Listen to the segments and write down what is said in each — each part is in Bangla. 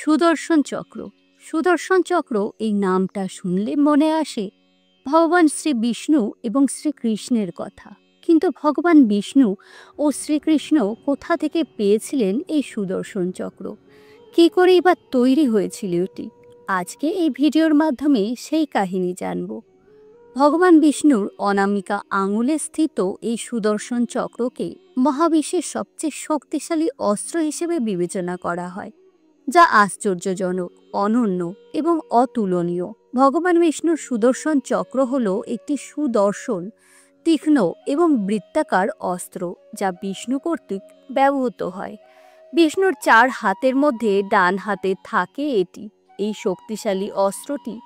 সুদর্শন চক্র। সুদর্শন চক্র এই নামটা শুনলে মনে আসে ভগবান শ্রী বিষ্ণু এবং শ্রীকৃষ্ণের কথা। কিন্তু ভগবান বিষ্ণু ও শ্রীকৃষ্ণ কোথা থেকে পেয়েছিলেন এই সুদর্শন চক্র? কী করেই বা তৈরি হয়েছিল এটি? আজকে এই ভিডিওর মাধ্যমে সেই কাহিনী জানব। ভগবান বিষ্ণুর অনামিকা আঙুলে স্থিত এই সুদর্শন চক্রকে মহাবিশ্বের সবচেয়ে শক্তিশালী অস্ত্র হিসেবে বিবেচনা করা হয়, যা আশ্চর্যজনক, অনন্য এবং অতুলনীয়। ভগবান বিষ্ণুর সুদর্শন চক্র হল একটি সুদর্শন, তীক্ষ্ণ এবং বৃত্তাকার অস্ত্র যা বিষ্ণু কর্তৃক ব্যবহৃত হয়। বিষ্ণুর 4 হাতের মধ্যে ডান হাতে থাকে এটি। এই শক্তিশালী অস্ত্রটি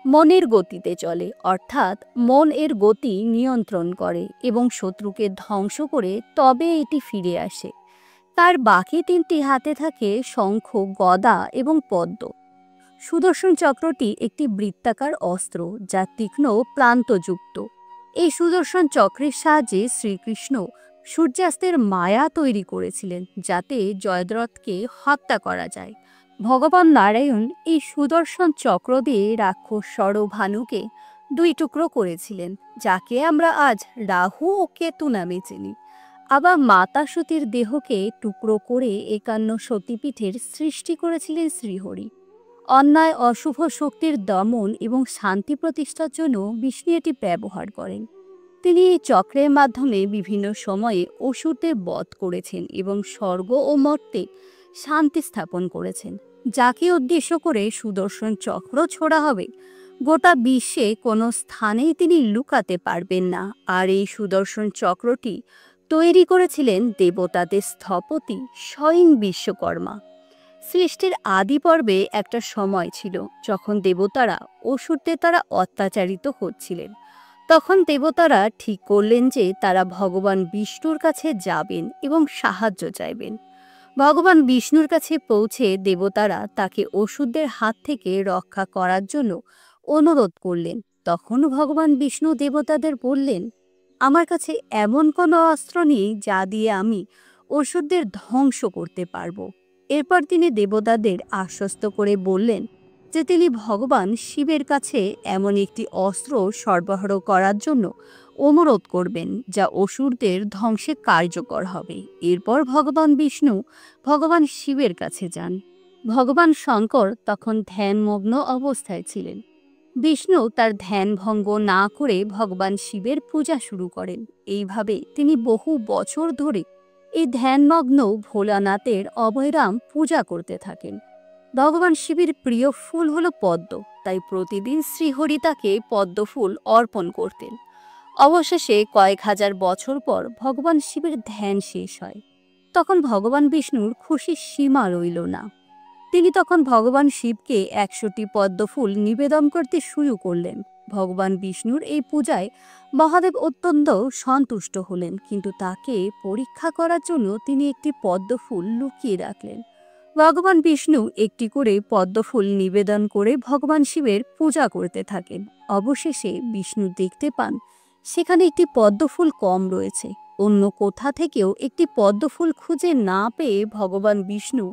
মনের গতিতে চলে, অর্থাৎ মন এর গতি নিয়ন্ত্রণ করে এবং শত্রুকে ধ্বংস করে তবে এটি ফিরে আসে। তার বাকি 3টি হাতে থাকে শঙ্খ, গদা এবং পদ্ম। সুদর্শন চক্রটি একটি বৃত্তাকার অস্ত্র যা তীক্ষ্ণ প্রান্তযুক্ত। এই সুদর্শন চক্রের সাহায্যে শ্রীকৃষ্ণ সূর্যাস্তের মায়া তৈরি করেছিলেন, যাতে জয়দ্রথকে হত্যা করা যায়। ভগবান নারায়ণ এই সুদর্শন চক্র দিয়ে রাক্ষস সরভানুকে 2 টুকরো করেছিলেন, যাকে আমরা আজ রাহু ও কেতু নামে চিনি। আবার মাতা সতীর দেহকে টুকরো করে 51 সতীপীঠের সৃষ্টি করেছিলেন শ্রীহরি। অন্যায় অশুভ শক্তির দমন এবং শান্তি প্রতিষ্ঠার জন্য বিষ্ণু এটি ব্যবহার করেন। তিনি এই চক্রের মাধ্যমে বিভিন্ন সময়ে অসুরদের বধ করেছেন এবং স্বর্গ ও মর্তে শান্তি স্থাপন করেছেন। যাকে উদ্দেশ্য করে সুদর্শন চক্র ছোড়া হবে, গোটা বিশ্বে কোনো স্থানেই তিনি লুকাতে পারবেন না। আর এই সুদর্শন চক্রটি তৈরি করেছিলেন দেবতাদের স্থপতি স্বয়ং বিশ্বকর্মা। সৃষ্টির আদি পর্বে একটা সময় ছিল যখন দেবতারা অসুরদের দ্বারা অত্যাচারিত হচ্ছিলেন। তখন দেবতারা ঠিক করলেন যে তারা ভগবান বিষ্ণুর কাছে যাবেন এবং সাহায্য চাইবেন। ভগবান বিষ্ণুর কাছে পৌঁছে দেবতারা তাকে অসুরদের হাত থেকে রক্ষা করার জন্য অনুরোধ করলেন। তখন ভগবান বিষ্ণু দেবতাদের বললেন, আমার কাছে এমন কোনো অস্ত্র নেই যা দিয়ে আমি অসুরদের ধ্বংস করতে পারবো। এরপর তিনি দেবতাদের আশ্বস্ত করে বললেন যে তিনি ভগবান শিবের কাছে এমন একটি অস্ত্র সরবরাহ করার জন্য অনুরোধ করবেন যা অসুরদের ধ্বংসে কার্যকর হবে। এরপর ভগবান বিষ্ণু ভগবান শিবের কাছে যান। ভগবান শঙ্কর তখন ধ্যানমগ্ন অবস্থায় ছিলেন। বিষ্ণু তার ধ্যান ভঙ্গ না করে ভগবান শিবের পূজা শুরু করেন। এইভাবে তিনি বহু বছর ধরে এই ধ্যানমগ্ন ভোলানাথের অবিরাম পূজা করতে থাকেন। ভগবান শিবের প্রিয় ফুল হলো পদ্ম, তাই প্রতিদিন শ্রীহরি তাকে পদ্ম ফুল অর্পণ করতেন। অবশেষে কয়েক হাজার বছর পর ভগবান শিবের ধ্যান শেষ হয়। তখন ভগবান বিষ্ণুর খুশির সীমা রইল না। তিনি তখন ভগবান শিবকে 100টি পদ্ম ফুল নিবেদন করতে শুরু করলেন। ভগবান বিষ্ণুর এই পূজায় মহাদেব অত্যন্ত সন্তুষ্ট হলেন, কিন্তু তাকে পরীক্ষা করার জন্য তিনি একটি পদ্ম ফুল লুকিয়ে রাখলেন। ভগবান বিষ্ণু একটি করে পদ্ম ফুল নিবেদন করে ভগবান শিবের পূজা করতে থাকেন। অবশেষে বিষ্ণু দেখতে পান সেখানে একটি পদ্ম ফুল কম রয়েছে। অন্য কোথা থেকেও একটি পদ্ম ফুল খুঁজে না পেয়ে ভগবান বিষ্ণু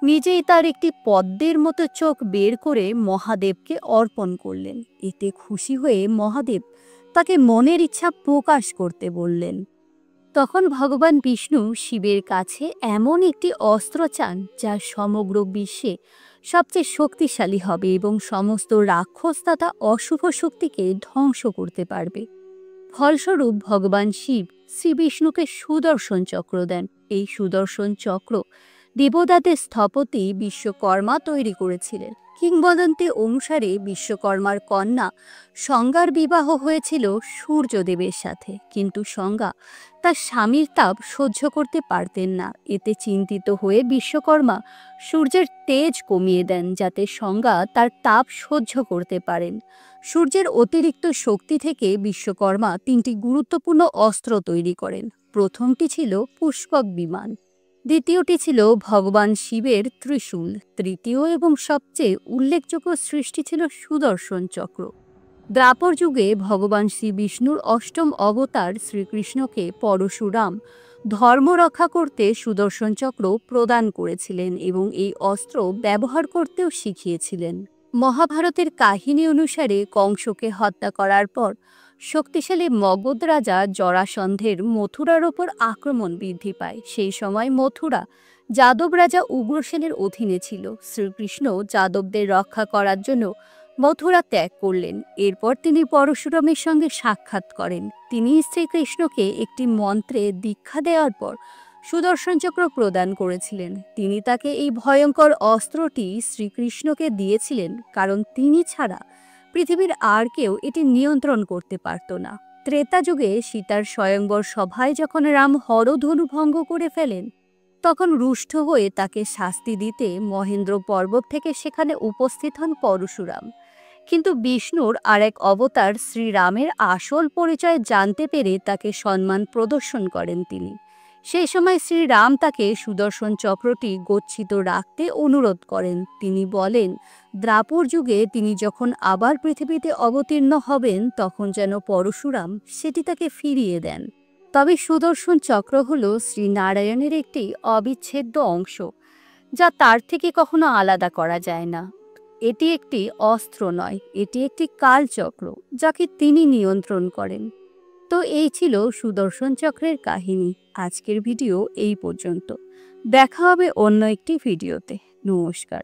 নিজেই তার একটি পদ্মের মতো চোখ বের করে মহাদেবকে অর্পণ করলেন। এতে খুশি হয়ে মহাদেব তাকে মনের ইচ্ছা প্রকাশ করতে বললেন। তখন ভগবান বিষ্ণু শিবের কাছে এমন একটি অস্ত্র চান যা সমগ্র বিশ্বে সবচেয়ে শক্তিশালী হবে এবং সমস্ত রাক্ষস তথা অশুভ শক্তিকে ধ্বংস করতে পারবে। ফলস্বরূপ ভগবান শিব শ্রী বিষ্ণুকে সুদর্শন চক্র দেন। এই সুদর্শন চক্র দেবতাদের স্থপতি বিশ্বকর্মা তৈরি করেছিলেন। কিংবদন্তি অনুসারে বিশ্বকর্মার কন্যা সংজ্ঞার বিবাহ হয়েছিল সূর্যদেবের সাথে, কিন্তু সংজ্ঞা তার স্বামীর তাপ সহ্য করতে পারতেন না। এতে চিন্তিত হয়ে বিশ্বকর্মা সূর্যের তেজ কমিয়ে দেন যাতে সংজ্ঞা তার তাপ সহ্য করতে পারেন। সূর্যের অতিরিক্ত শক্তি থেকে বিশ্বকর্মা 3টি গুরুত্বপূর্ণ অস্ত্র তৈরি করেন। প্রথমটি ছিল পুষ্পক বিমান, দ্বিতীয়টি ছিল ভগবান শিবের ত্রিশূল, তৃতীয় এবং সবচেয়ে উল্লেখযোগ্য সৃষ্টি ছিল সুদর্শন চক্র। দ্বাপর যুগে ভগবান শ্রী বিষ্ণুর 8ম অবতার শ্রীকৃষ্ণকে পরশুরাম ধর্ম রক্ষা করতে সুদর্শন চক্র প্রদান করেছিলেন এবং এই অস্ত্র ব্যবহার করতেও শিখিয়েছিলেন। মহাভারতের কাহিনী অনুসারে কংসকে হত্যা করার পর শক্তিশালী মগধ রাজা জরাসন্ধের মথুরার ওপর আক্রমণ বৃদ্ধি পায়। সেই সময় মথুরা যাদব রাজা উগ্রসেনের অধীনে ছিল। শ্রীকৃষ্ণ যাদবদের রক্ষা করার জন্য মথুরা ত্যাগ করলেন। এরপর তিনি পরশুরামের সঙ্গে সাক্ষাৎ করেন। তিনি শ্রীকৃষ্ণকে একটি মন্ত্রে দীক্ষা দেওয়ার পর সুদর্শন চক্র প্রদান করেছিলেন। তিনি তাকে এই ভয়ঙ্কর অস্ত্রটি শ্রীকৃষ্ণকে দিয়েছিলেন, কারণ তিনি ছাড়া পৃথিবীর আর কেউ এটি নিয়ন্ত্রণ করতে পারত না। ত্রেতা যুগে সীতার স্বয়ংবর সভায় যখন রাম হরধনু ভঙ্গ করে ফেলেন, তখন রুষ্ট হয়ে তাকে শাস্তি দিতে মহেন্দ্র পর্বত থেকে সেখানে উপস্থিত হন পরশুরাম। কিন্তু বিষ্ণুর আর এক অবতার শ্রীরামের আসল পরিচয় জানতে পেরে তাকে সম্মান প্রদর্শন করেন তিনি। সেই সময় শ্রীরাম তাকে সুদর্শন চক্রটি গচ্ছিত রাখতে অনুরোধ করেন। তিনি বলেন, দ্বাপর যুগে তিনি যখন আবার পৃথিবীতে অবতীর্ণ হবেন তখন যেন পরশুরাম সেটি তাকে ফিরিয়ে দেন। তবে সুদর্শন চক্র হল শ্রীনারায়ণের একটি অবিচ্ছেদ্য অংশ, যা তার থেকে কখনো আলাদা করা যায় না। এটি একটি অস্ত্র নয়, এটি একটি কালচক্র যাকে তিনি নিয়ন্ত্রণ করেন। তো এই ছিল সুদর্শন চক্রের কাহিনী। আজকের ভিডিও এই পর্যন্ত। দেখা হবে অন্য একটি ভিডিওতে। নমস্কার।